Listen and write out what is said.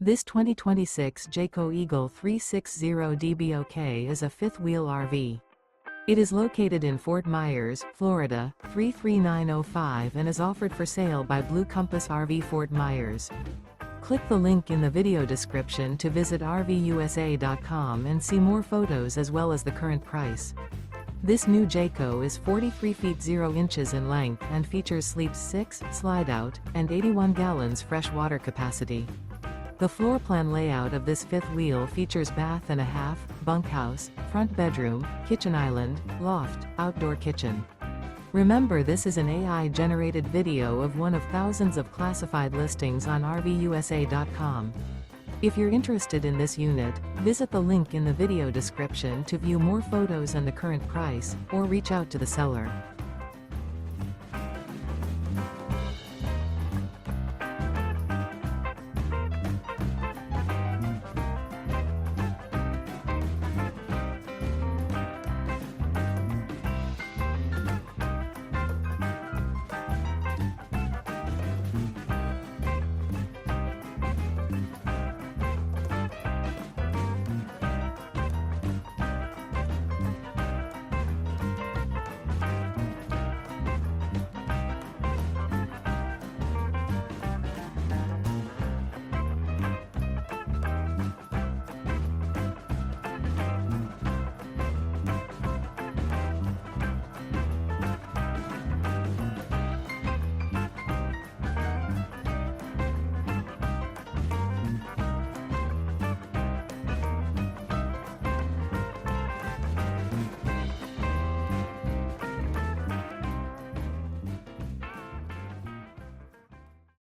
This 2026 Jayco Eagle 360 DBOK is a fifth-wheel RV. It is located in Fort Myers, Florida, 33905 and is offered for sale by Blue Compass RV Fort Myers. Click the link in the video description to visit RVUSA.com and see more photos as well as the current price. This new Jayco is 43 feet 0 inches in length and features sleeps 6, slide-out, and 81 gallons fresh water capacity. The floor plan layout of this fifth wheel features bath and a half, bunkhouse, front bedroom, kitchen island, loft, outdoor kitchen. Remember, this is an AI-generated video of one of thousands of classified listings on RVUSA.com. If you're interested in this unit, visit the link in the video description to view more photos and the current price, or reach out to the seller.